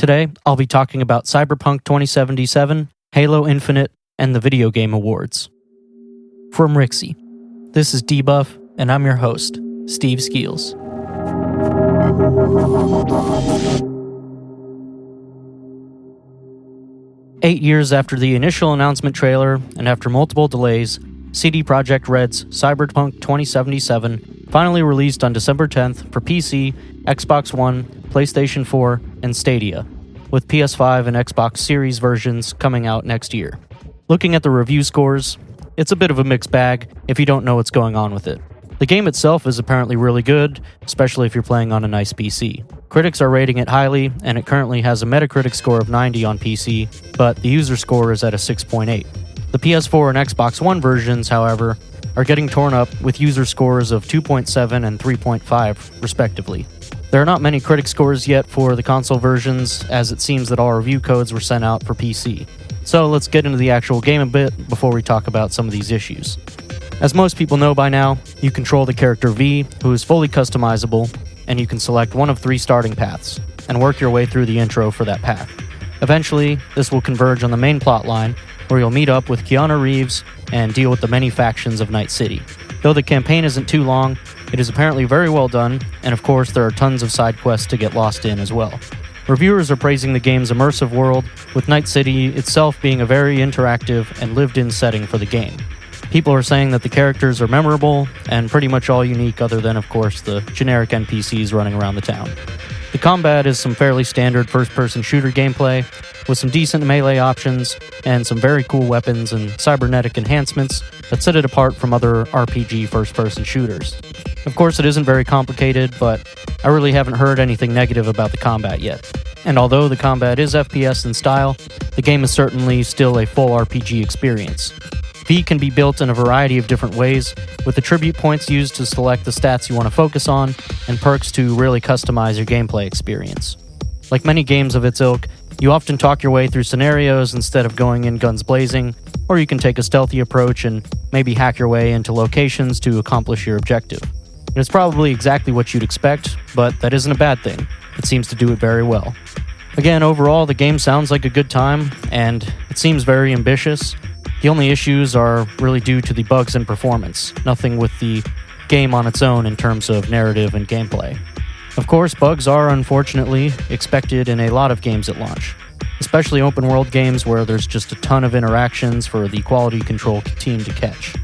Today, I'll be talking about Cyberpunk 2077, Halo Infinite, and the Video Game Awards. From Rixie, this is Debuff, and I'm your host, Steve Skeels. Eight years after the initial announcement trailer, and after multiple delays, CD Projekt Red's Cyberpunk 2077 finally released on December 10th for PC, Xbox One, PlayStation 4, and Stadia, with PS5 and Xbox Series versions coming out next year. Looking at the review scores, it's a bit of a mixed bag if you don't know what's going on with it. The game itself is apparently really good, especially if you're playing on a nice PC. Critics are rating it highly, and it currently has a Metacritic score of 90 on PC, but the user score is at a 6.8. The PS4 and Xbox One versions, however, are getting torn up with user scores of 2.7 and 3.5, respectively. There are not many critic scores yet for the console versions, as it seems that all review codes were sent out for PC. So let's get into the actual game a bit before we talk about some of these issues. As most people know by now, you control the character V, who is fully customizable, and you can select one of three starting paths, and work your way through the intro for that path. Eventually, this will converge on the main plotline, where you'll meet up with Keanu Reeves and deal with the many factions of Night City. Though the campaign isn't too long, it is apparently very well done, and of course there are tons of side quests to get lost in as well. Reviewers are praising the game's immersive world, with Night City itself being a very interactive and lived-in setting for the game. People are saying that the characters are memorable and pretty much all unique other than, of course, the generic NPCs running around the town. The combat is some fairly standard first-person shooter gameplay, with some decent melee options and some very cool weapons and cybernetic enhancements that set it apart from other RPG first-person shooters. Of course, it isn't very complicated, but I really haven't heard anything negative about the combat yet. And although the combat is FPS in style, the game is certainly still a full RPG experience. V can be built in a variety of different ways, with attribute points used to select the stats you want to focus on, and perks to really customize your gameplay experience. Like many games of its ilk, you often talk your way through scenarios instead of going in guns blazing, or you can take a stealthy approach and maybe hack your way into locations to accomplish your objective. And it's probably exactly what you'd expect, but that isn't a bad thing. It seems to do it very well. Again, overall, the game sounds like a good time, and it seems very ambitious. The only issues are really due to the bugs and performance, nothing with the game on its own in terms of narrative and gameplay. Of course, bugs are unfortunately expected in a lot of games at launch, especially open world games where there's just a ton of interactions for the quality control team to catch.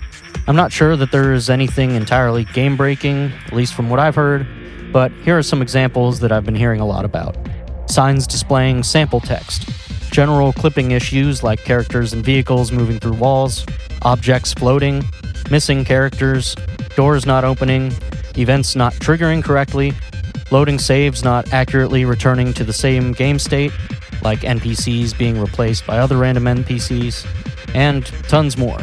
I'm not sure that there is anything entirely game-breaking, at least from what I've heard, but here are some examples that I've been hearing a lot about. Signs displaying sample text, general clipping issues like characters and vehicles moving through walls, objects floating, missing characters, doors not opening, events not triggering correctly, loading saves not accurately returning to the same game state, like NPCs being replaced by other random NPCs, and tons more.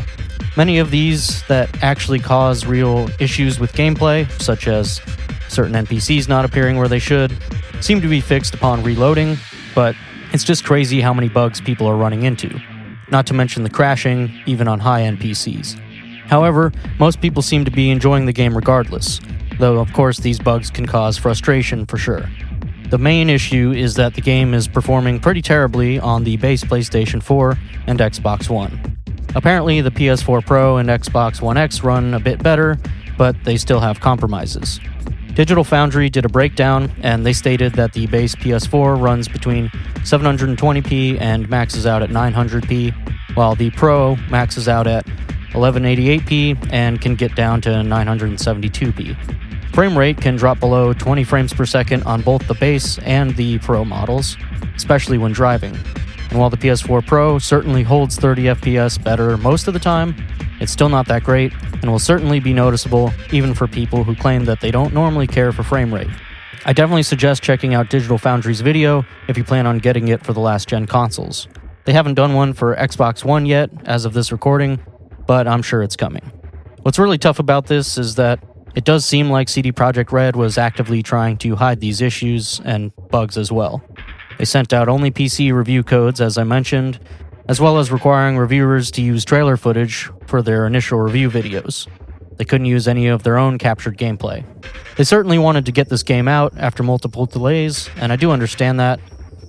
Many of these that actually cause real issues with gameplay, such as certain NPCs not appearing where they should, seem to be fixed upon reloading, but it's just crazy how many bugs people are running into, not to mention the crashing, even on high-end PCs. However, most people seem to be enjoying the game regardless, though of course these bugs can cause frustration for sure. The main issue is that the game is performing pretty terribly on the base PlayStation 4 and Xbox One. Apparently the PS4 Pro and Xbox One X run a bit better, but they still have compromises. Digital Foundry did a breakdown, and they stated that the base PS4 runs between 720p and maxes out at 900p, while the Pro maxes out at 1188p and can get down to 972p. Frame rate can drop below 20 frames per second on both the base and the Pro models, especially when driving. And while the PS4 Pro certainly holds 30 FPS better most of the time, it's still not that great, and will certainly be noticeable even for people who claim that they don't normally care for frame rate. I definitely suggest checking out Digital Foundry's video if you plan on getting it for the last-gen consoles. They haven't done one for Xbox One yet, as of this recording, but I'm sure it's coming. What's really tough about this is that it does seem like CD Projekt Red was actively trying to hide these issues and bugs as well. They sent out only PC review codes, as I mentioned, as well as requiring reviewers to use trailer footage for their initial review videos. They couldn't use any of their own captured gameplay. They certainly wanted to get this game out after multiple delays, and I do understand that,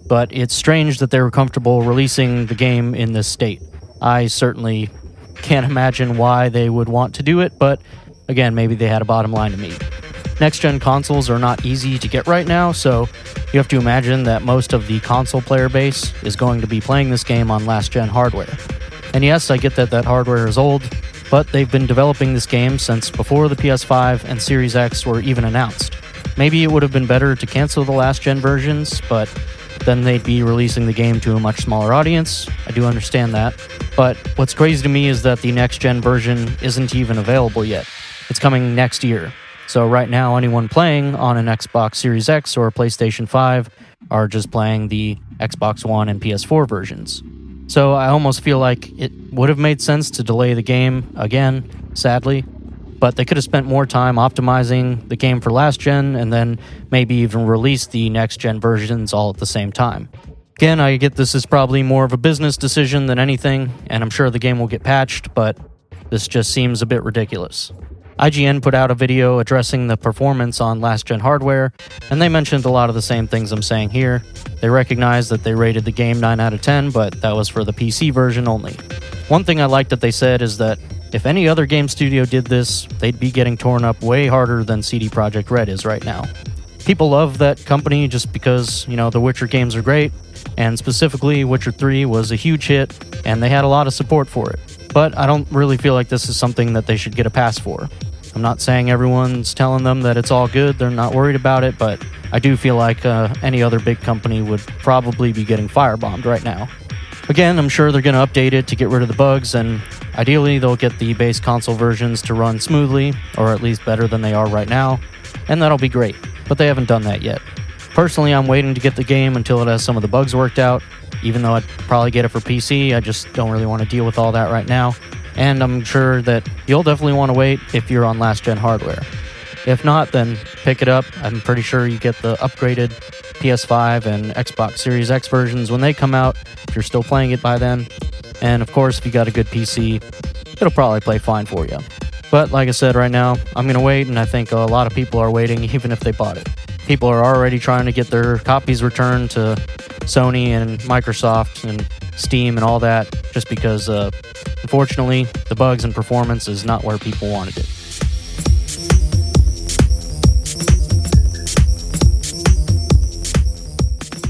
but it's strange that they were comfortable releasing the game in this state. I certainly can't imagine why they would want to do it, but again, maybe they had a bottom line to meet. Next-gen consoles are not easy to get right now, so you have to imagine that most of the console player base is going to be playing this game on last-gen hardware. And yes, I get that hardware is old, but they've been developing this game since before the PS5 and Series X were even announced. Maybe it would have been better to cancel the last-gen versions, but then they'd be releasing the game to a much smaller audience. I do understand that. But what's crazy to me is that the next-gen version isn't even available yet. It's coming next year. So right now, anyone playing on an Xbox Series X or PlayStation 5 are just playing the Xbox One and PS4 versions. So I almost feel like it would have made sense to delay the game again, sadly. But they could have spent more time optimizing the game for last gen and then maybe even release the next gen versions all at the same time. Again, I get this is probably more of a business decision than anything, and I'm sure the game will get patched, but this just seems a bit ridiculous. IGN put out a video addressing the performance on last-gen hardware, and they mentioned a lot of the same things I'm saying here. They recognized that they rated the game 9 out of 10, but that was for the PC version only. One thing I like that they said is that if any other game studio did this, they'd be getting torn up way harder than CD Projekt Red is right now. People love that company just because, the Witcher games are great, and specifically Witcher 3 was a huge hit, and they had a lot of support for it. But I don't really feel like this is something that they should get a pass for. I'm not saying everyone's telling them that it's all good, they're not worried about it, but I do feel like any other big company would probably be getting firebombed right now. Again, I'm sure they're going to update it to get rid of the bugs, and ideally they'll get the base console versions to run smoothly, or at least better than they are right now, and that'll be great, but they haven't done that yet. Personally, I'm waiting to get the game until it has some of the bugs worked out, even though I'd probably get it for PC, I just don't really want to deal with all that right now. And I'm sure that you'll definitely want to wait if you're on last-gen hardware. If not, then pick it up. I'm pretty sure you get the upgraded PS5 and Xbox Series X versions when they come out, if you're still playing it by then. And of course, if you got a good PC, it'll probably play fine for you. But like I said, right now, I'm going to wait, and I think a lot of people are waiting even if they bought it. People are already trying to get their copies returned to Sony and Microsoft and Steam and all that, just because, unfortunately, the bugs and performance is not where people wanted it.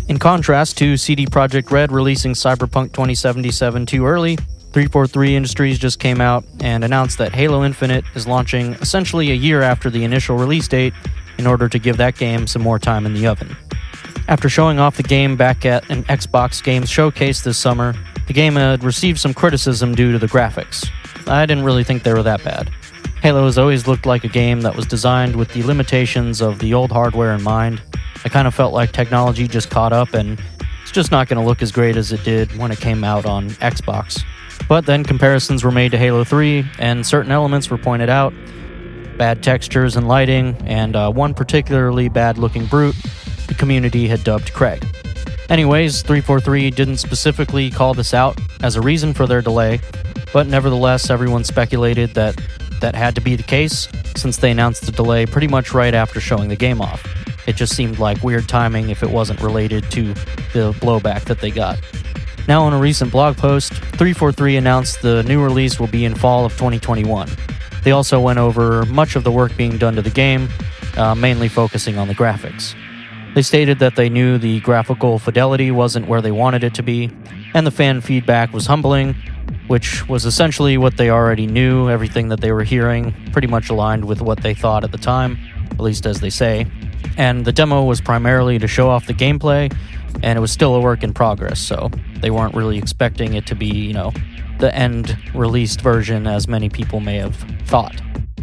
In contrast to CD Projekt Red releasing Cyberpunk 2077 too early, 343 Industries just came out and announced that Halo Infinite is launching essentially a year after the initial release date in order to give that game some more time in the oven. After showing off the game back at an Xbox Games Showcase this summer, the game had received some criticism due to the graphics. I didn't really think they were that bad. Halo has always looked like a game that was designed with the limitations of the old hardware in mind. I kind of felt like technology just caught up and it's just not going to look as great as it did when it came out on Xbox. But then comparisons were made to Halo 3 and certain elements were pointed out. Bad textures and lighting, and one particularly bad-looking brute the community had dubbed Craig. Anyways, 343 didn't specifically call this out as a reason for their delay, but nevertheless, everyone speculated that that had to be the case since they announced the delay pretty much right after showing the game off. It just seemed like weird timing if it wasn't related to the blowback that they got. Now, in a recent blog post, 343 announced the new release will be in fall of 2021. They also went over much of the work being done to the game, mainly focusing on the graphics. They stated that they knew the graphical fidelity wasn't where they wanted it to be, and the fan feedback was humbling, which was essentially what they already knew. Everything that they were hearing pretty much aligned with what they thought at the time, at least as they say. And the demo was primarily to show off the gameplay, and it was still a work in progress, so they weren't really expecting it to be, the end released version as many people may have thought.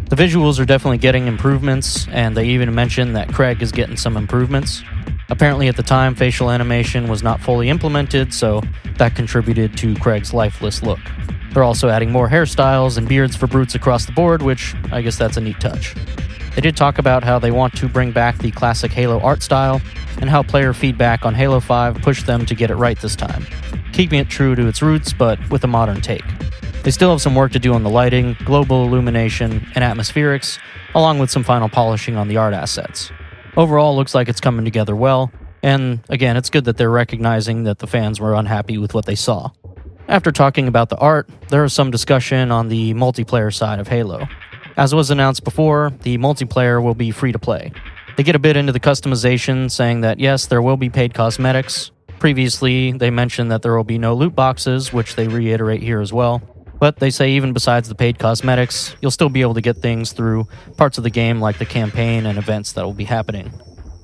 The visuals are definitely getting improvements, and they even mentioned that Craig is getting some improvements. Apparently at the time, facial animation was not fully implemented, so that contributed to Craig's lifeless look. They're also adding more hairstyles and beards for brutes across the board, which I guess that's a neat touch. They did talk about how they want to bring back the classic Halo art style, and how player feedback on Halo 5 pushed them to get it right this time, keeping it true to its roots but with a modern take. They still have some work to do on the lighting, global illumination, and atmospherics, along with some final polishing on the art assets. Overall, looks like it's coming together well, And again, it's good that they're recognizing that the fans were unhappy with what they saw. After talking about the art, there was some discussion on the multiplayer side of Halo. As was announced before, the multiplayer will be free to play. They get a bit into the customization, saying that yes, there will be paid cosmetics. Previously, they mentioned that there will be no loot boxes, which they reiterate here as well. But they say even besides the paid cosmetics, you'll still be able to get things through parts of the game like the campaign and events that will be happening.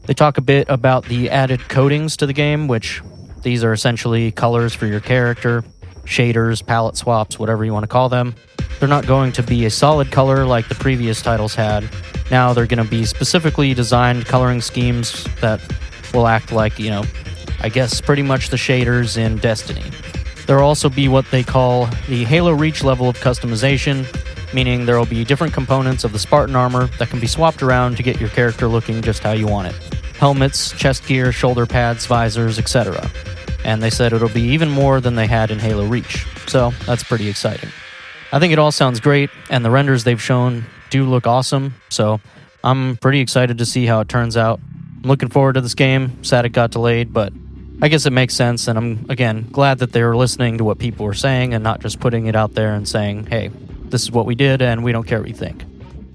They talk a bit about the added coatings to the game, which these are essentially colors for your character, shaders, palette swaps, whatever you want to call them. They're not going to be a solid color like the previous titles had. Now they're going to be specifically designed coloring schemes that will act like, I guess pretty much the shaders in Destiny. There will also be what they call the Halo Reach level of customization, meaning there will be different components of the Spartan armor that can be swapped around to get your character looking just how you want it. Helmets, chest gear, shoulder pads, visors, etc. And they said it'll be even more than they had in Halo Reach, so that's pretty exciting. I think it all sounds great, and the renders they've shown do look awesome, so I'm pretty excited to see how it turns out. I'm looking forward to this game. Sad it got delayed, but I guess it makes sense, and I'm, again, glad that they were listening to what people were saying and not just putting it out there and saying, hey, this is what we did, and we don't care what you think.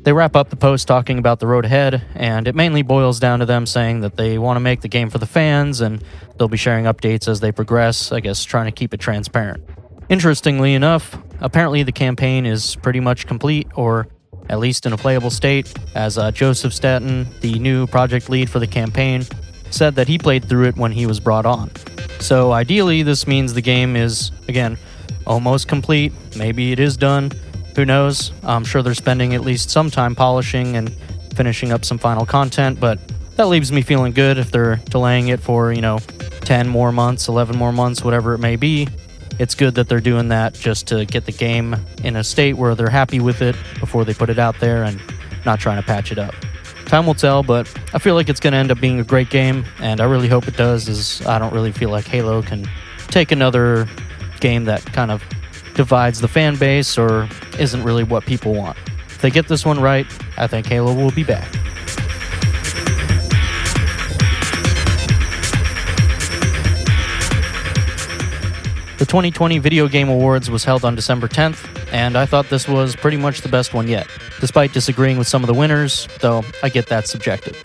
They wrap up the post talking about the road ahead, and it mainly boils down to them saying that they want to make the game for the fans, and they'll be sharing updates as they progress, I guess trying to keep it transparent. Interestingly enough, apparently the campaign is pretty much complete, or at least in a playable state, as Joseph Staten, the new project lead for the campaign, said that he played through it when he was brought on. So ideally, this means the game is, again, almost complete. Maybe it is done. Who knows? I'm sure they're spending at least some time polishing and finishing up some final content, but that leaves me feeling good if they're delaying it for, 10 more months, 11 more months, whatever it may be. It's good that they're doing that just to get the game in a state where they're happy with it before they put it out there and not trying to patch it up. Time will tell, but I feel like it's going to end up being a great game, and I really hope it does, as I don't really feel like Halo can take another game that kind of divides the fan base or isn't really what people want. If they get this one right, I think Halo will be back. The 2020 Video Game Awards was held on December 10th, and I thought this was pretty much the best one yet, despite disagreeing with some of the winners, though I get that's subjective.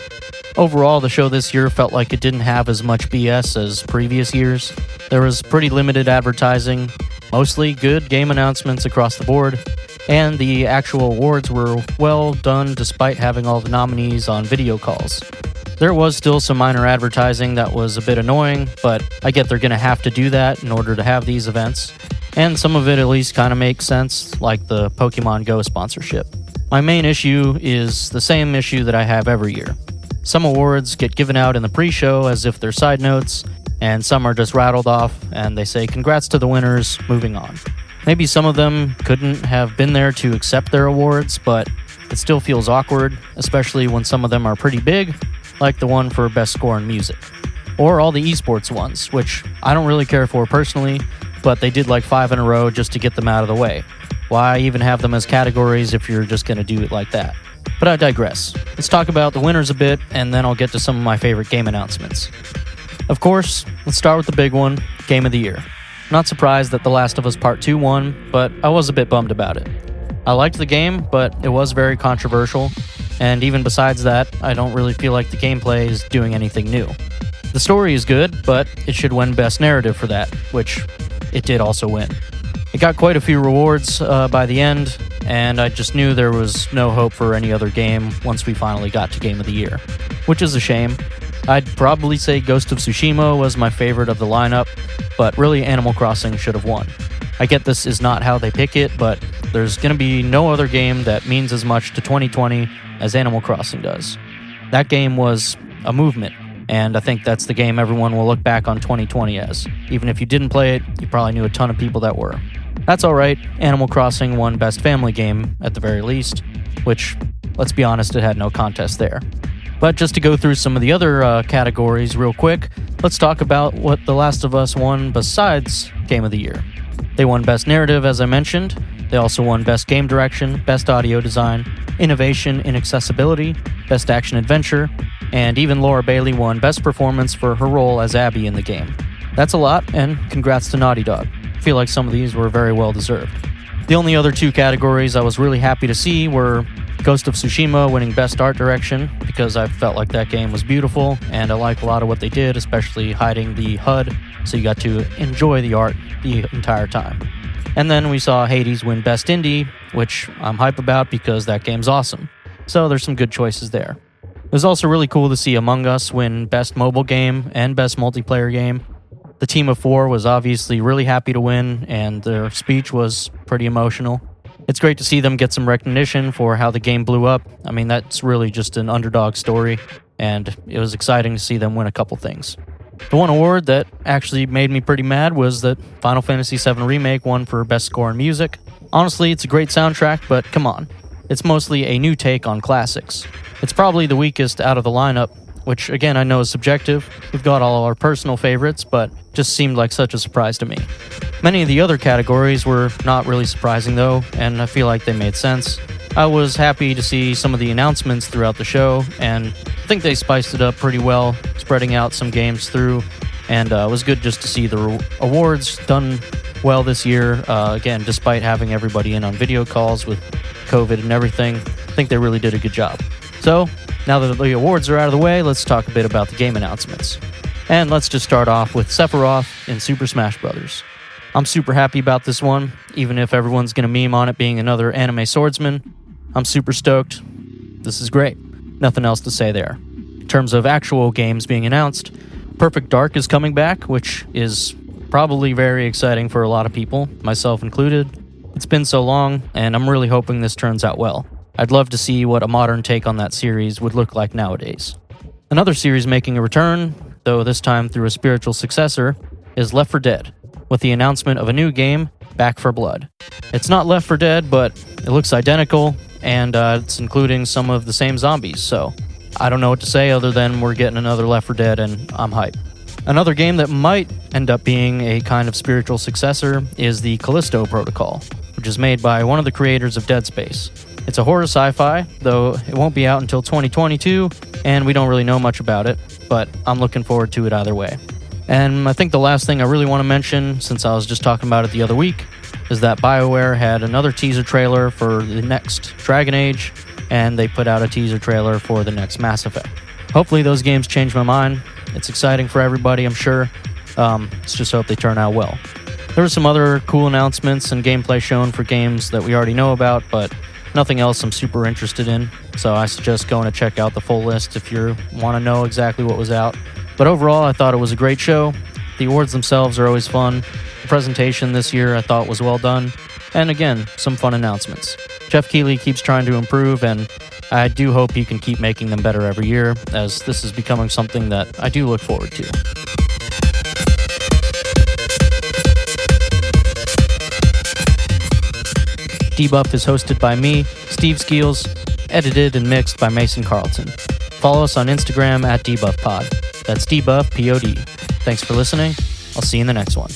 Overall, the show this year felt like it didn't have as much BS as previous years. There was pretty limited advertising, mostly good game announcements across the board, and the actual awards were well done despite having all the nominees on video calls. There was still some minor advertising that was a bit annoying, but I get they're going to have to do that in order to have these events, and some of it at least kind of makes sense, like the Pokemon Go sponsorship. My main issue is the same issue that I have every year. Some awards get given out in the pre-show as if they're side notes, and some are just rattled off, and they say congrats to the winners, moving on. Maybe some of them couldn't have been there to accept their awards, but it still feels awkward, especially when some of them are pretty big, like the one for Best Score in Music. Or all the esports ones, which I don't really care for personally, but they did like 5 in a row just to get them out of the way. Why even have them as categories if you're just going to do it like that? But I digress. Let's talk about the winners a bit, and then I'll get to some of my favorite game announcements. Of course, let's start with the big one, Game of the Year. Not surprised that The Last of Us Part 2 won, but I was a bit bummed about it. I liked the game, but it was very controversial, and even besides that, I don't really feel like the gameplay is doing anything new. The story is good, but it should win Best Narrative for that, which it did also win. It got quite a few rewards by the end, and I just knew there was no hope for any other game once we finally got to Game of the Year, which is a shame. I'd probably say Ghost of Tsushima was my favorite of the lineup, but really Animal Crossing should have won. I get this is not how they pick it, but there's going to be no other game that means as much to 2020 as Animal Crossing does. That game was a movement, and I think that's the game everyone will look back on 2020 as. Even if you didn't play it, you probably knew a ton of people that were. That's alright, Animal Crossing won Best Family Game, at the very least, which, let's be honest, it had no contest there. But just to go through some of the other categories real quick, let's talk about what The Last of Us won besides Game of the Year. They won Best Narrative, as I mentioned. They also won Best Game Direction, Best Audio Design, Innovation in Accessibility, Best Action Adventure, and even Laura Bailey won Best Performance for her role as Abby in the game. That's a lot, and congrats to Naughty Dog. I feel like some of these were very well deserved. The only other two categories I was really happy to see were Ghost of Tsushima winning Best Art Direction, because I felt like that game was beautiful, and I like a lot of what they did, especially hiding the HUD, so you got to enjoy the art the entire time. And then we saw Hades win Best Indie, which I'm hype about because that game's awesome. So there's some good choices there. It was also really cool to see Among Us win Best Mobile Game and Best Multiplayer Game. The team of four was obviously really happy to win, and their speech was pretty emotional. It's great to see them get some recognition for how the game blew up. I mean, that's really just an underdog story, and it was exciting to see them win a couple things. The one award that actually made me pretty mad was that Final Fantasy VII Remake won for Best Score in Music. Honestly, it's a great soundtrack, but come on. It's mostly a new take on classics. It's probably the weakest out of the lineup, which again I know is subjective. We've got all our personal favorites, but just seemed like such a surprise to me. Many of the other categories were not really surprising though, and I feel like they made sense. I was happy to see some of the announcements throughout the show, and I think they spiced it up pretty well, spreading out some games through, and it was good just to see the awards done well this year. Again, despite having everybody in on video calls with COVID and everything, I think they really did a good job. So, now that the awards are out of the way, let's talk a bit about the game announcements. And let's just start off with Sephiroth in Super Smash Bros. I'm super happy about this one, even if everyone's going to meme on it being another anime swordsman. I'm super stoked. This is great. Nothing else to say there. In terms of actual games being announced, Perfect Dark is coming back, which is probably very exciting for a lot of people, myself included. It's been so long, and I'm really hoping this turns out well. I'd love to see what a modern take on that series would look like nowadays. Another series making a return, though this time through a spiritual successor, is Left 4 Dead, with the announcement of a new game, Back 4 Blood. It's not Left 4 Dead, but it looks identical, and it's including some of the same zombies, so I don't know what to say other than we're getting another Left 4 Dead, and I'm hyped. Another game that might end up being a kind of spiritual successor is the Callisto Protocol, which is made by one of the creators of Dead Space. It's a horror sci-fi, though it won't be out until 2022, and we don't really know much about it, but I'm looking forward to it either way. And I think the last thing I really want to mention, since I was just talking about it the other week, is that BioWare had another teaser trailer for the next Dragon Age, and they put out a teaser trailer for the next Mass Effect. Hopefully those games change my mind. It's exciting for everybody, I'm sure. Let's just hope they turn out well. There were some other cool announcements and gameplay shown for games that we already know about, but nothing else I'm super interested in, so I suggest going to check out the full list if you want to know exactly what was out. But overall, I thought it was a great show. The awards themselves are always fun. The presentation this year I thought was well done. And again, some fun announcements. Jeff Keighley keeps trying to improve, and I do hope he can keep making them better every year, as this is becoming something that I do look forward to. Debuff is hosted by me, Steve Skeels, edited and mixed by Mason Carlton. Follow us on Instagram at DebuffPod. That's Debuff, P-O-D. Thanks for listening. I'll see you in the next one.